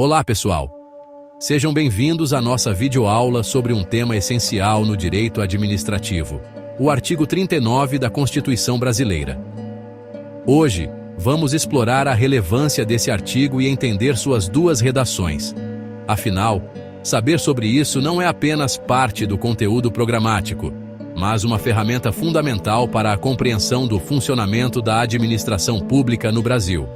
Olá, pessoal! Sejam bem-vindos à nossa videoaula sobre um tema essencial no direito administrativo, o artigo 39 da Constituição Brasileira. Hoje, vamos explorar a relevância desse artigo e entender suas duas redações. Afinal, saber sobre isso não é apenas parte do conteúdo programático, mas uma ferramenta fundamental para a compreensão do funcionamento da administração pública no Brasil.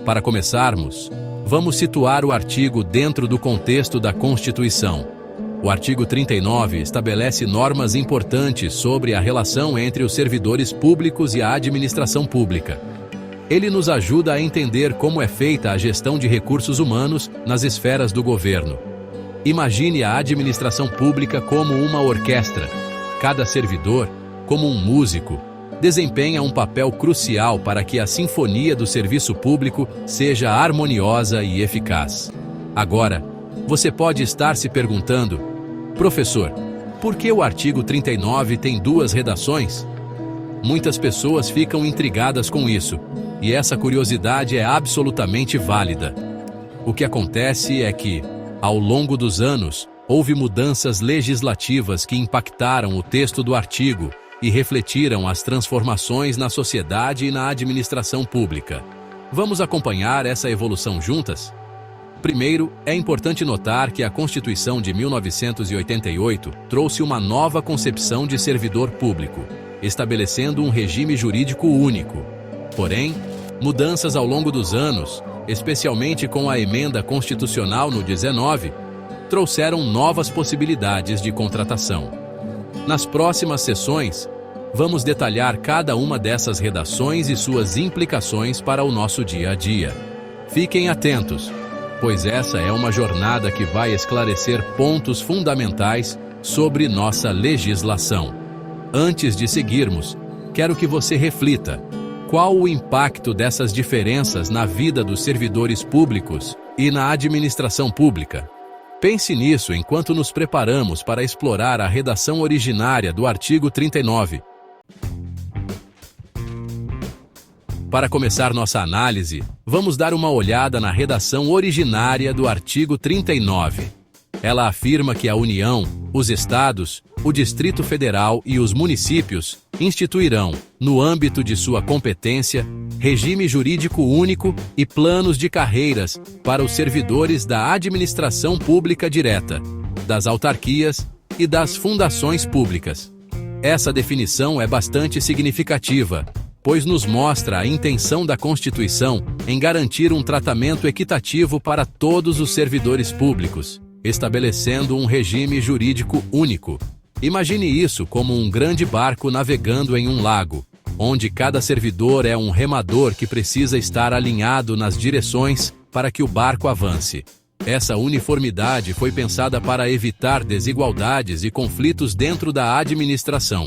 Para começarmos, vamos situar o artigo dentro do contexto da Constituição. O artigo 39 estabelece normas importantes sobre a relação entre os servidores públicos e a administração pública. Ele nos ajuda a entender como é feita a gestão de recursos humanos nas esferas do governo. Imagine a administração pública como uma orquestra. Cada servidor, como um músico, desempenha um papel crucial para que a sinfonia do serviço público seja harmoniosa e eficaz. Agora, você pode estar se perguntando: professor, por que o artigo 39 tem duas redações? Muitas pessoas ficam intrigadas com isso, e essa curiosidade é absolutamente válida. O que acontece é que, ao longo dos anos, houve mudanças legislativas que impactaram o texto do artigo e refletiram as transformações na sociedade e na administração pública. Vamos acompanhar essa evolução juntas? Primeiro, é importante notar que a Constituição de 1988 trouxe uma nova concepção de servidor público, estabelecendo um regime jurídico único. Porém, mudanças ao longo dos anos, especialmente com a emenda constitucional no 19, trouxeram novas possibilidades de contratação. Nas próximas sessões, vamos detalhar cada uma dessas redações e suas implicações para o nosso dia a dia. Fiquem atentos, pois essa é uma jornada que vai esclarecer pontos fundamentais sobre nossa legislação. Antes de seguirmos, quero que você reflita: qual o impacto dessas diferenças na vida dos servidores públicos e na administração pública? Pense nisso enquanto nos preparamos para explorar a redação originária do artigo 39. Para começar nossa análise, vamos dar uma olhada na redação originária do artigo 39. Ela afirma que a União, os Estados, o Distrito Federal e os municípios instituirão, no âmbito de sua competência, regime jurídico único e planos de carreiras para os servidores da administração pública direta, das autarquias e das fundações públicas. Essa definição é bastante significativa, pois nos mostra a intenção da Constituição em garantir um tratamento equitativo para todos os servidores públicos, estabelecendo um regime jurídico único. Imagine isso como um grande barco navegando em um lago, onde cada servidor é um remador que precisa estar alinhado nas direções para que o barco avance. Essa uniformidade foi pensada para evitar desigualdades e conflitos dentro da administração.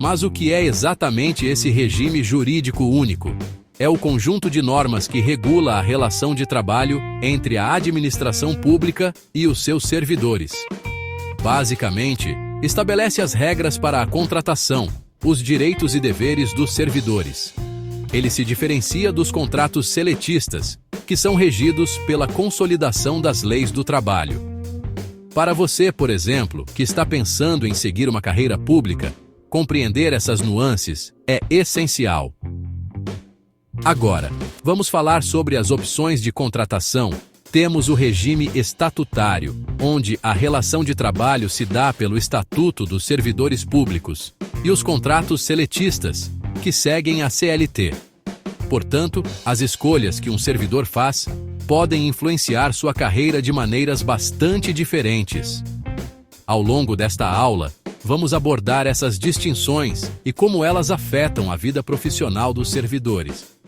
Mas o que é exatamente esse regime jurídico único? É o conjunto de normas que regula a relação de trabalho entre a administração pública e os seus servidores. Basicamente, estabelece as regras para a contratação, os direitos e deveres dos servidores. Ele se diferencia dos contratos seletistas, que são regidos pela consolidação das leis do trabalho. Para você, por exemplo, que está pensando em seguir uma carreira pública, compreender essas nuances é essencial. Agora, vamos falar sobre as opções de contratação. Temos o regime estatutário, onde a relação de trabalho se dá pelo Estatuto dos Servidores Públicos, e os contratos seletistas, que seguem a CLT. Portanto, as escolhas que um servidor faz podem influenciar sua carreira de maneiras bastante diferentes. Ao longo desta aula, vamos abordar essas distinções e como elas afetam a vida profissional dos servidores.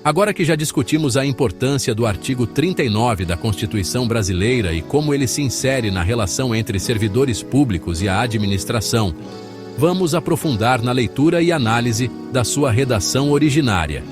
Agora que já discutimos a importância do artigo 39 da Constituição Brasileira e como ele se insere na relação entre servidores públicos e a administração, vamos aprofundar na leitura e análise da sua redação originária.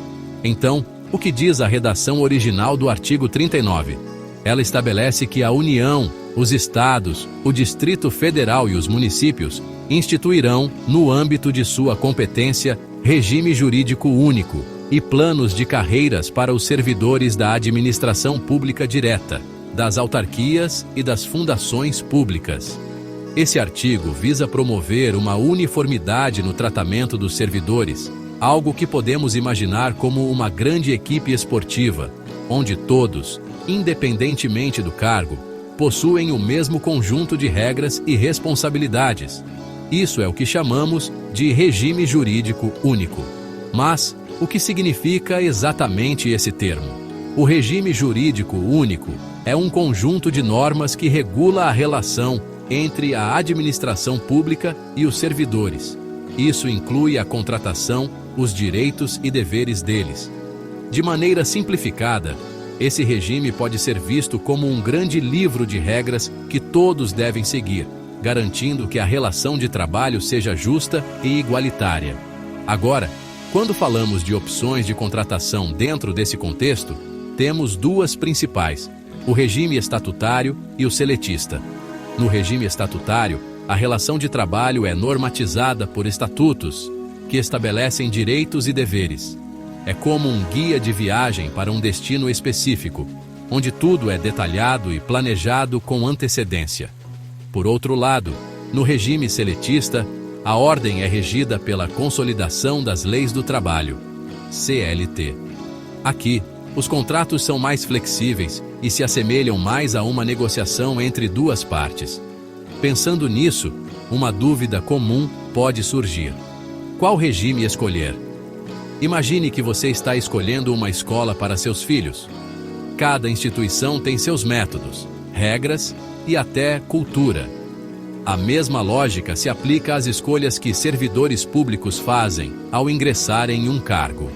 Então, o que diz a redação original do artigo 39? Ela estabelece que a União, os Estados, o Distrito Federal e os municípios instituirão, no âmbito de sua competência, regime jurídico único, e planos de carreiras para os servidores da administração pública direta, das autarquias e das fundações públicas. Esse artigo visa promover uma uniformidade no tratamento dos servidores, algo que podemos imaginar como uma grande equipe esportiva, onde todos, independentemente do cargo, possuem o mesmo conjunto de regras e responsabilidades. Isso é o que chamamos de regime jurídico único. Mas, o que significa exatamente esse termo? O regime jurídico único é um conjunto de normas que regula a relação entre a administração pública e os servidores. Isso inclui a contratação, os direitos e deveres deles. De maneira simplificada, esse regime pode ser visto como um grande livro de regras que todos devem seguir, garantindo que a relação de trabalho seja justa e igualitária. Agora, quando falamos de opções de contratação dentro desse contexto, temos duas principais: o regime estatutário e o seletista. No regime estatutário, a relação de trabalho é normatizada por estatutos, que estabelecem direitos e deveres. É como um guia de viagem para um destino específico, onde tudo é detalhado e planejado com antecedência. Por outro lado, no regime seletista, a ordem é regida pela Consolidação das Leis do Trabalho, CLT. Aqui, os contratos são mais flexíveis e se assemelham mais a uma negociação entre duas partes. Pensando nisso, uma dúvida comum pode surgir: qual regime escolher? Imagine que você está escolhendo uma escola para seus filhos. Cada instituição tem seus métodos, regras e até cultura. A mesma lógica se aplica às escolhas que servidores públicos fazem ao ingressar em um cargo.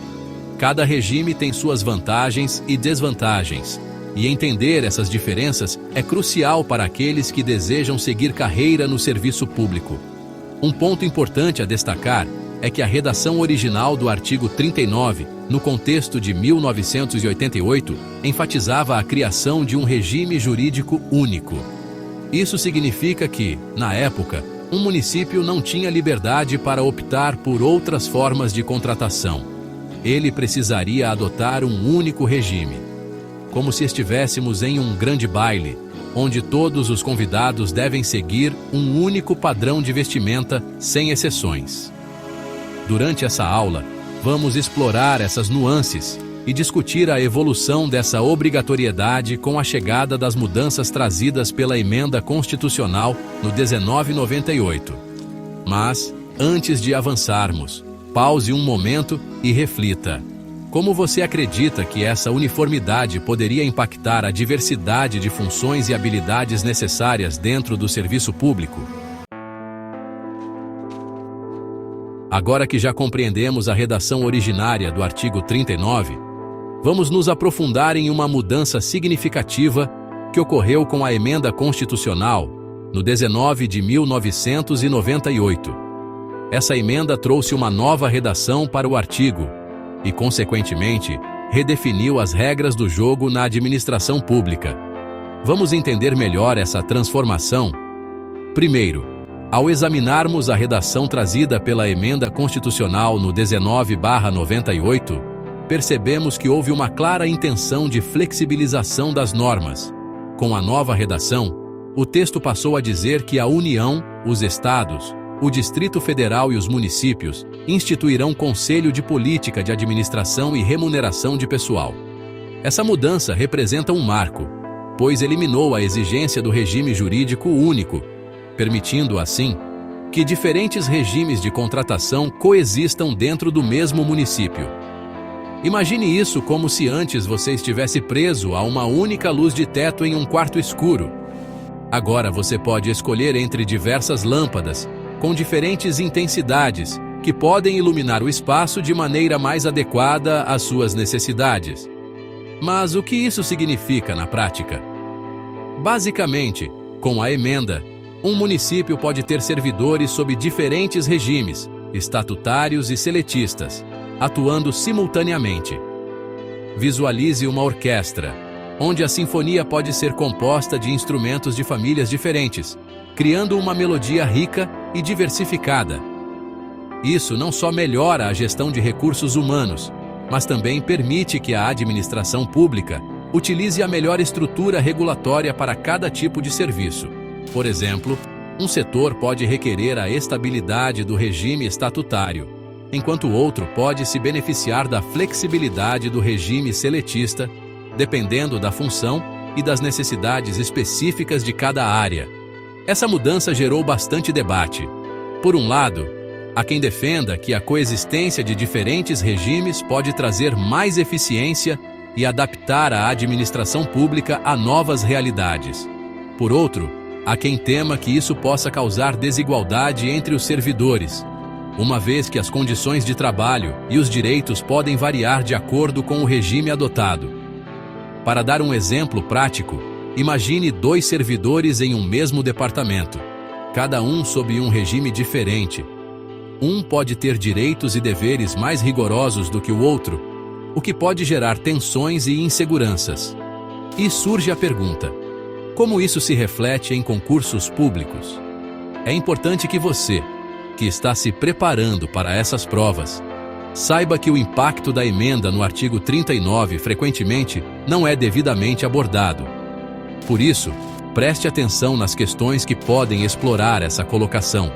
Cada regime tem suas vantagens e desvantagens, e entender essas diferenças é crucial para aqueles que desejam seguir carreira no serviço público. Um ponto importante a destacar é que a redação original do artigo 39, no contexto de 1988, enfatizava a criação de um regime jurídico único. Isso significa que, na época, um município não tinha liberdade para optar por outras formas de contratação. Ele precisaria adotar um único regime. Como se estivéssemos em um grande baile, onde todos os convidados devem seguir um único padrão de vestimenta, sem exceções. Durante essa aula, vamos explorar essas nuances e discutir a evolução dessa obrigatoriedade com a chegada das mudanças trazidas pela Emenda Constitucional no 1998. Mas, antes de avançarmos, pause um momento e reflita. Como você acredita que essa uniformidade poderia impactar a diversidade de funções e habilidades necessárias dentro do serviço público? Agora que já compreendemos a redação originária do artigo 39, vamos nos aprofundar em uma mudança significativa que ocorreu com a Emenda Constitucional no 19 de 1998. Essa emenda trouxe uma nova redação para o artigo e, consequentemente, redefiniu as regras do jogo na administração pública. Vamos entender melhor essa transformação? Primeiro, ao examinarmos a redação trazida pela Emenda Constitucional no 19/98, percebemos que houve uma clara intenção de flexibilização das normas. Com a nova redação, o texto passou a dizer que a União, os Estados, o Distrito Federal e os municípios instituirão Conselho de Política de Administração e Remuneração de Pessoal. Essa mudança representa um marco, pois eliminou a exigência do regime jurídico único, permitindo, assim, que diferentes regimes de contratação coexistam dentro do mesmo município. Imagine isso como se antes você estivesse preso a uma única luz de teto em um quarto escuro. Agora você pode escolher entre diversas lâmpadas, com diferentes intensidades, que podem iluminar o espaço de maneira mais adequada às suas necessidades. Mas o que isso significa na prática? Basicamente, com a emenda, um município pode ter servidores sob diferentes regimes, estatutários e seletistas, atuando simultaneamente. Visualize uma orquestra, onde a sinfonia pode ser composta de instrumentos de famílias diferentes, criando uma melodia rica e diversificada. Isso não só melhora a gestão de recursos humanos, mas também permite que a administração pública utilize a melhor estrutura regulatória para cada tipo de serviço. Por exemplo, um setor pode requerer a estabilidade do regime estatutário, enquanto o outro pode se beneficiar da flexibilidade do regime seletista, dependendo da função e das necessidades específicas de cada área. Essa mudança gerou bastante debate. Por um lado, há quem defenda que a coexistência de diferentes regimes pode trazer mais eficiência e adaptar a administração pública a novas realidades. Por outro, há quem tema que isso possa causar desigualdade entre os servidores, uma vez que as condições de trabalho e os direitos podem variar de acordo com o regime adotado. Para dar um exemplo prático, imagine 2 servidores em um mesmo departamento, cada um sob um regime diferente. Um pode ter direitos e deveres mais rigorosos do que o outro, o que pode gerar tensões e inseguranças. E surge a pergunta: como isso se reflete em concursos públicos? É importante que você, que está se preparando para essas provas, saiba que o impacto da emenda no artigo 39 frequentemente não é devidamente abordado. Por isso, preste atenção nas questões que podem explorar essa colocação.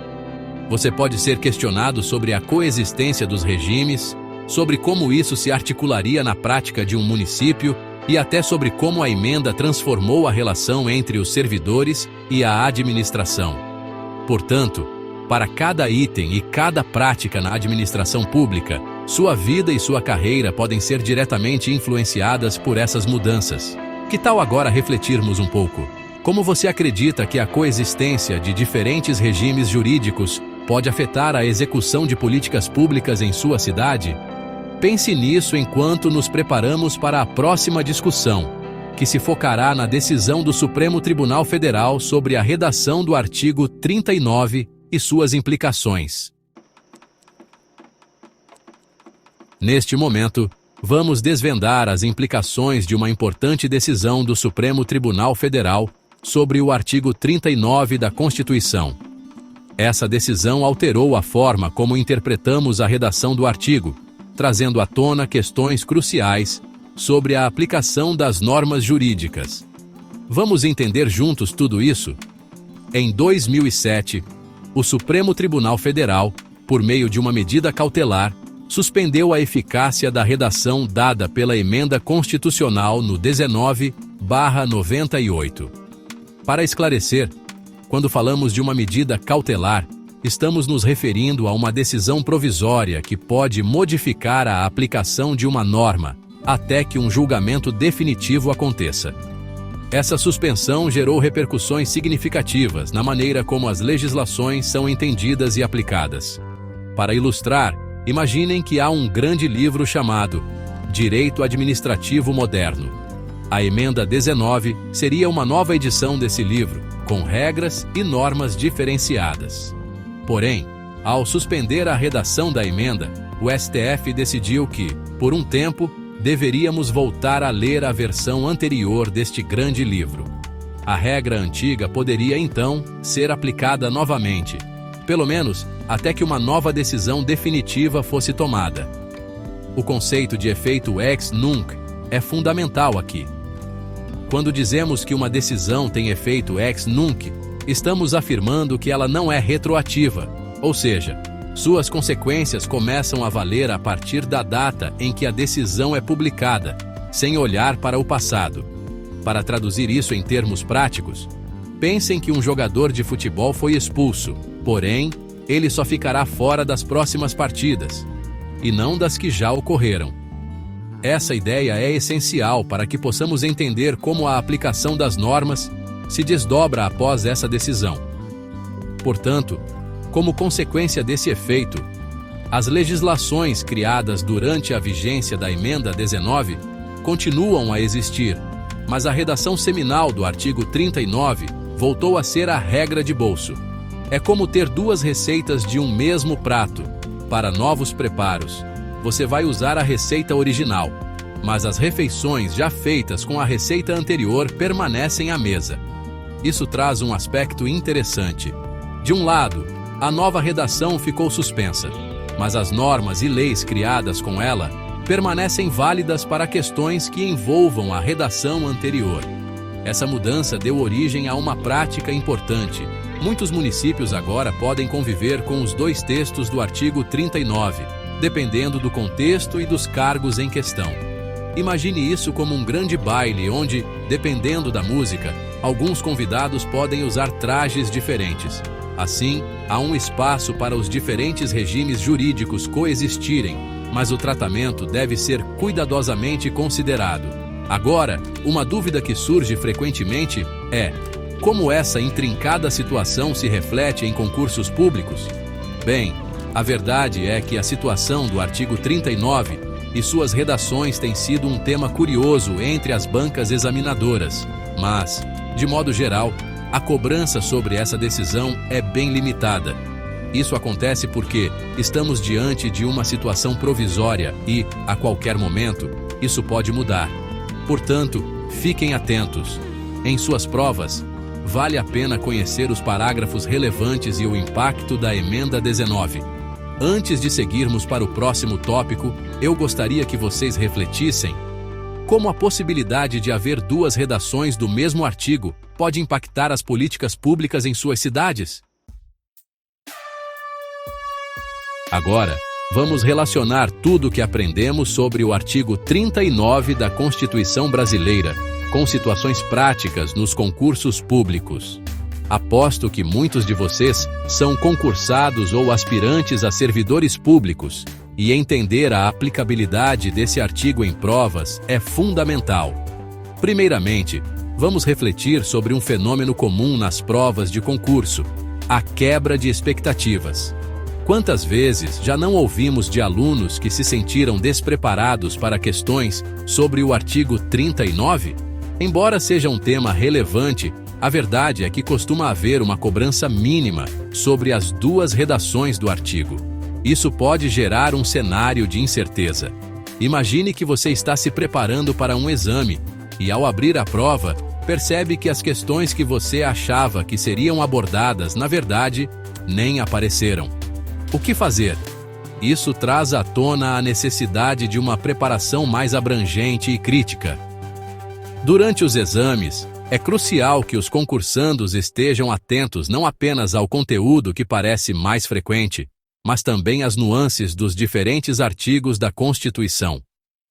Você pode ser questionado sobre a coexistência dos regimes, sobre como isso se articularia na prática de um município e até sobre como a emenda transformou a relação entre os servidores e a administração. Portanto, para cada item e cada prática na administração pública, sua vida e sua carreira podem ser diretamente influenciadas por essas mudanças. Que tal agora refletirmos um pouco? Como você acredita que a coexistência de diferentes regimes jurídicos pode afetar a execução de políticas públicas em sua cidade? Pense nisso enquanto nos preparamos para a próxima discussão, que se focará na decisão do Supremo Tribunal Federal sobre a redação do artigo 39 e suas implicações. Neste momento, vamos desvendar as implicações de uma importante decisão do Supremo Tribunal Federal sobre o artigo 39 da Constituição. Essa decisão alterou a forma como interpretamos a redação do artigo, trazendo à tona questões cruciais sobre a aplicação das normas jurídicas. Vamos entender juntos tudo isso? Em 2007, o Supremo Tribunal Federal, por meio de uma medida cautelar, suspendeu a eficácia da redação dada pela Emenda Constitucional no 19/98. Para esclarecer, quando falamos de uma medida cautelar, estamos nos referindo a uma decisão provisória que pode modificar a aplicação de uma norma até que um julgamento definitivo aconteça. Essa suspensão gerou repercussões significativas na maneira como as legislações são entendidas e aplicadas. Para ilustrar, imaginem que há um grande livro chamado Direito Administrativo Moderno. A Emenda 19 seria uma nova edição desse livro, com regras e normas diferenciadas. Porém, ao suspender a redação da emenda, o STF decidiu que, por um tempo, deveríamos voltar a ler a versão anterior deste grande livro. A regra antiga poderia, então, ser aplicada novamente, pelo menos até que uma nova decisão definitiva fosse tomada. O conceito de efeito ex nunc é fundamental aqui. Quando dizemos que uma decisão tem efeito ex nunc, estamos afirmando que ela não é retroativa, ou seja, suas consequências começam a valer a partir da data em que a decisão é publicada, sem olhar para o passado. Para traduzir isso em termos práticos, pensem que um jogador de futebol foi expulso, porém, ele só ficará fora das próximas partidas, e não das que já ocorreram. Essa ideia é essencial para que possamos entender como a aplicação das normas se desdobra após essa decisão. Portanto, como consequência desse efeito, as legislações criadas durante a vigência da Emenda 19 continuam a existir, mas a redação seminal do artigo 39 voltou a ser a regra de bolso. É como ter duas receitas de um mesmo prato. Para novos preparos, você vai usar a receita original, mas as refeições já feitas com a receita anterior permanecem à mesa. Isso traz um aspecto interessante. De um lado, a nova redação ficou suspensa, mas as normas e leis criadas com ela permanecem válidas para questões que envolvam a redação anterior. Essa mudança deu origem a uma prática importante. Muitos municípios agora podem conviver com os dois textos do artigo 39, dependendo do contexto e dos cargos em questão. Imagine isso como um grande baile onde, dependendo da música, alguns convidados podem usar trajes diferentes. Assim, há um espaço para os diferentes regimes jurídicos coexistirem, mas o tratamento deve ser cuidadosamente considerado. Agora, uma dúvida que surge frequentemente é: como essa intrincada situação se reflete em concursos públicos? Bem, a verdade é que a situação do artigo 39 e suas redações tem sido um tema curioso entre as bancas examinadoras, mas, de modo geral, a cobrança sobre essa decisão é bem limitada. Isso acontece porque estamos diante de uma situação provisória e, a qualquer momento, isso pode mudar. Portanto, fiquem atentos. Em suas provas, vale a pena conhecer os parágrafos relevantes e o impacto da emenda 19. Antes de seguirmos para o próximo tópico, eu gostaria que vocês refletissem como a possibilidade de haver duas redações do mesmo artigo pode impactar as políticas públicas em suas cidades. Agora, vamos relacionar tudo o que aprendemos sobre o artigo 39 da Constituição Brasileira com situações práticas nos concursos públicos. Aposto que muitos de vocês são concursados ou aspirantes a servidores públicos, e entender a aplicabilidade desse artigo em provas é fundamental. Primeiramente, vamos refletir sobre um fenômeno comum nas provas de concurso: a quebra de expectativas. Quantas vezes já não ouvimos de alunos que se sentiram despreparados para questões sobre o artigo 39? Embora seja um tema relevante, a verdade é que costuma haver uma cobrança mínima sobre as duas redações do artigo. Isso pode gerar um cenário de incerteza. Imagine que você está se preparando para um exame e, ao abrir a prova, percebe que as questões que você achava que seriam abordadas, na verdade, nem apareceram. O que fazer? Isso traz à tona a necessidade de uma preparação mais abrangente e crítica. Durante os exames, é crucial que os concursandos estejam atentos não apenas ao conteúdo que parece mais frequente, mas também às nuances dos diferentes artigos da Constituição.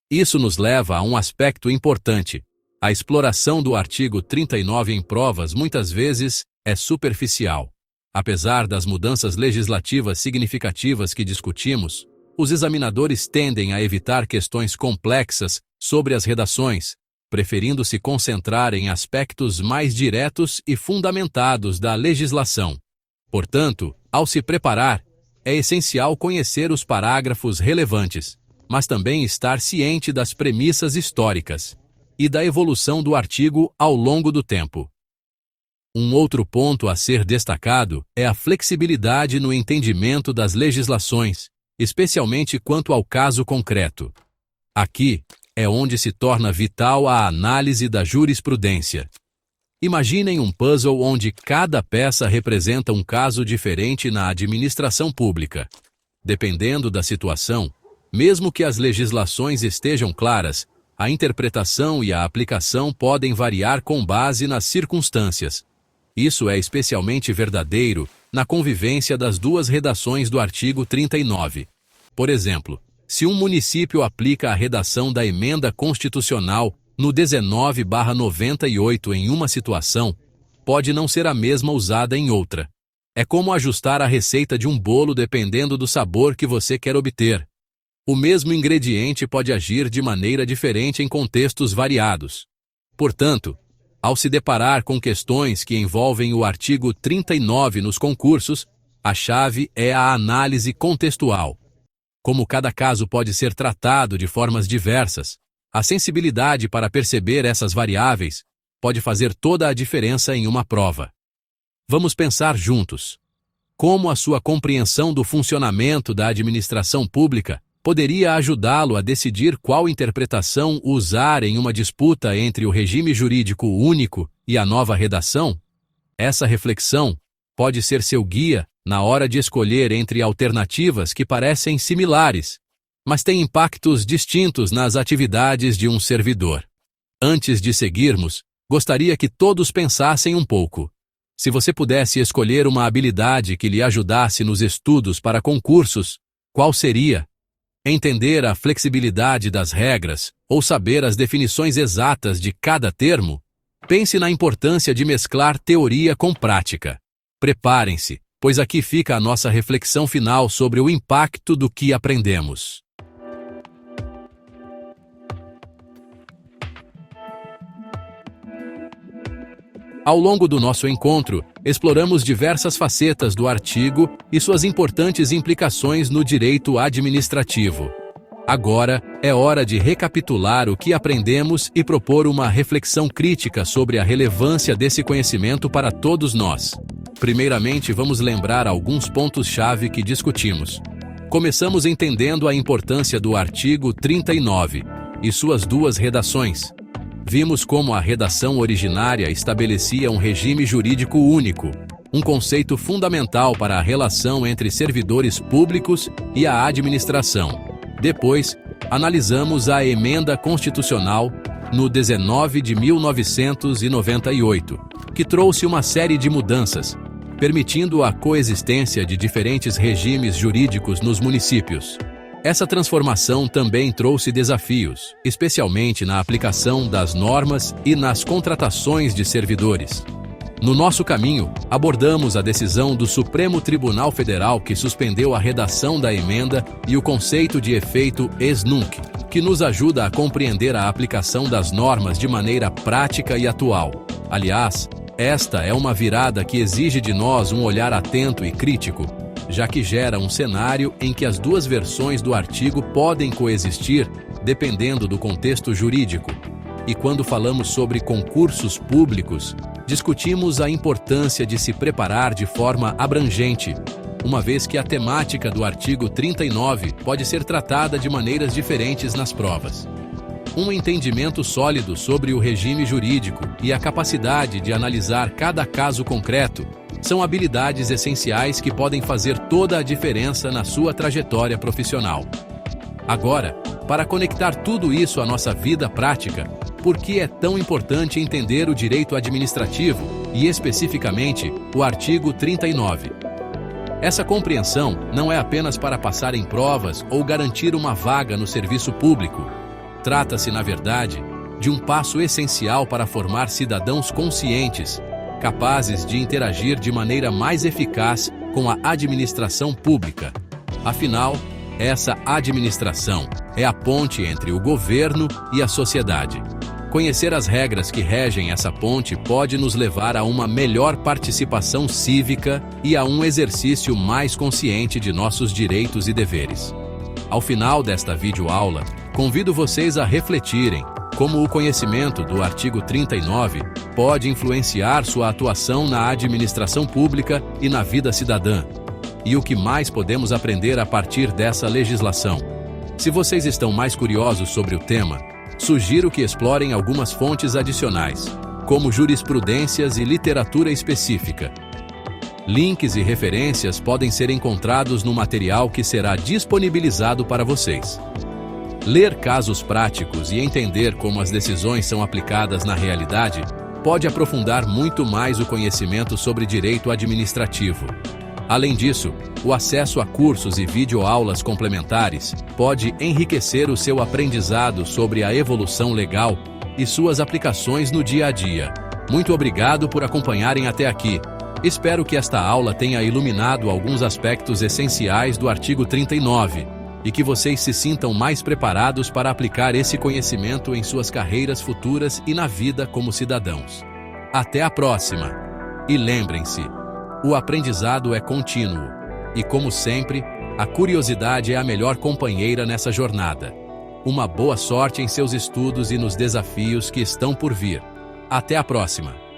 Isso nos leva a um aspecto importante. A exploração do artigo 39 em provas muitas vezes é superficial. Apesar das mudanças legislativas significativas que discutimos, os examinadores tendem a evitar questões complexas sobre as redações, preferindo se concentrar em aspectos mais diretos e fundamentados da legislação. Portanto, ao se preparar, é essencial conhecer os parágrafos relevantes, mas também estar ciente das premissas históricas e da evolução do artigo ao longo do tempo. Um outro ponto a ser destacado é a flexibilidade no entendimento das legislações, especialmente quanto ao caso concreto. Aqui é onde se torna vital a análise da jurisprudência. Imaginem um puzzle onde cada peça representa um caso diferente na administração pública. Dependendo da situação, mesmo que as legislações estejam claras, a interpretação e a aplicação podem variar com base nas circunstâncias. Isso é especialmente verdadeiro na convivência das duas redações do artigo 39. Por exemplo, se um município aplica a redação da emenda constitucional no 19/98 em uma situação, pode não ser a mesma usada em outra. É como ajustar a receita de um bolo dependendo do sabor que você quer obter. O mesmo ingrediente pode agir de maneira diferente em contextos variados. Portanto, ao se deparar com questões que envolvem o artigo 39 nos concursos, a chave é a análise contextual. Como cada caso pode ser tratado de formas diversas, a sensibilidade para perceber essas variáveis pode fazer toda a diferença em uma prova. Vamos pensar juntos. Como a sua compreensão do funcionamento da administração pública poderia ajudá-lo a decidir qual interpretação usar em uma disputa entre o regime jurídico único e a nova redação? Essa reflexão pode ser seu guia na hora de escolher entre alternativas que parecem similares, mas tem impactos distintos nas atividades de um servidor. Antes de seguirmos, gostaria que todos pensassem um pouco. Se você pudesse escolher uma habilidade que lhe ajudasse nos estudos para concursos, qual seria? Entender a flexibilidade das regras ou saber as definições exatas de cada termo? Pense na importância de mesclar teoria com prática. Preparem-se, pois aqui fica a nossa reflexão final sobre o impacto do que aprendemos. Ao longo do nosso encontro, exploramos diversas facetas do artigo e suas importantes implicações no direito administrativo. Agora, é hora de recapitular o que aprendemos e propor uma reflexão crítica sobre a relevância desse conhecimento para todos nós. Primeiramente, vamos lembrar alguns pontos-chave que discutimos. Começamos entendendo a importância do artigo 39 e suas duas redações. Vimos como a redação originária estabelecia um regime jurídico único, um conceito fundamental para a relação entre servidores públicos e a administração. Depois, analisamos a Emenda Constitucional no 19 de 1998, que trouxe uma série de mudanças, permitindo a coexistência de diferentes regimes jurídicos nos municípios. Essa transformação também trouxe desafios, especialmente na aplicação das normas e nas contratações de servidores. No nosso caminho, abordamos a decisão do Supremo Tribunal Federal que suspendeu a redação da emenda e o conceito de efeito ex nunc, que nos ajuda a compreender a aplicação das normas de maneira prática e atual. Aliás, esta é uma virada que exige de nós um olhar atento e crítico, já que gera um cenário em que as duas versões do artigo podem coexistir, dependendo do contexto jurídico. E quando falamos sobre concursos públicos, discutimos a importância de se preparar de forma abrangente, uma vez que a temática do artigo 39 pode ser tratada de maneiras diferentes nas provas. Um entendimento sólido sobre o regime jurídico e a capacidade de analisar cada caso concreto são habilidades essenciais que podem fazer toda a diferença na sua trajetória profissional. Agora, para conectar tudo isso à nossa vida prática, por que é tão importante entender o direito administrativo e, especificamente, o artigo 39? Essa compreensão não é apenas para passar em provas ou garantir uma vaga no serviço público. Trata-se, na verdade, de um passo essencial para formar cidadãos conscientes, capazes de interagir de maneira mais eficaz com a administração pública. Afinal, essa administração é a ponte entre o governo e a sociedade. Conhecer as regras que regem essa ponte pode nos levar a uma melhor participação cívica e a um exercício mais consciente de nossos direitos e deveres. Ao final desta videoaula, convido vocês a refletirem como o conhecimento do artigo 39 pode influenciar sua atuação na administração pública e na vida cidadã, e o que mais podemos aprender a partir dessa legislação. Se vocês estão mais curiosos sobre o tema, sugiro que explorem algumas fontes adicionais, como jurisprudências e literatura específica. Links e referências podem ser encontrados no material que será disponibilizado para vocês. Ler casos práticos e entender como as decisões são aplicadas na realidade pode aprofundar muito mais o conhecimento sobre direito administrativo. Além disso, o acesso a cursos e videoaulas complementares pode enriquecer o seu aprendizado sobre a evolução legal e suas aplicações no dia a dia. Muito obrigado por acompanharem até aqui. Espero que esta aula tenha iluminado alguns aspectos essenciais do artigo 39 e que vocês se sintam mais preparados para aplicar esse conhecimento em suas carreiras futuras e na vida como cidadãos. Até a próxima! E lembrem-se, o aprendizado é contínuo e, como sempre, a curiosidade é a melhor companheira nessa jornada. Uma boa sorte em seus estudos e nos desafios que estão por vir. Até a próxima!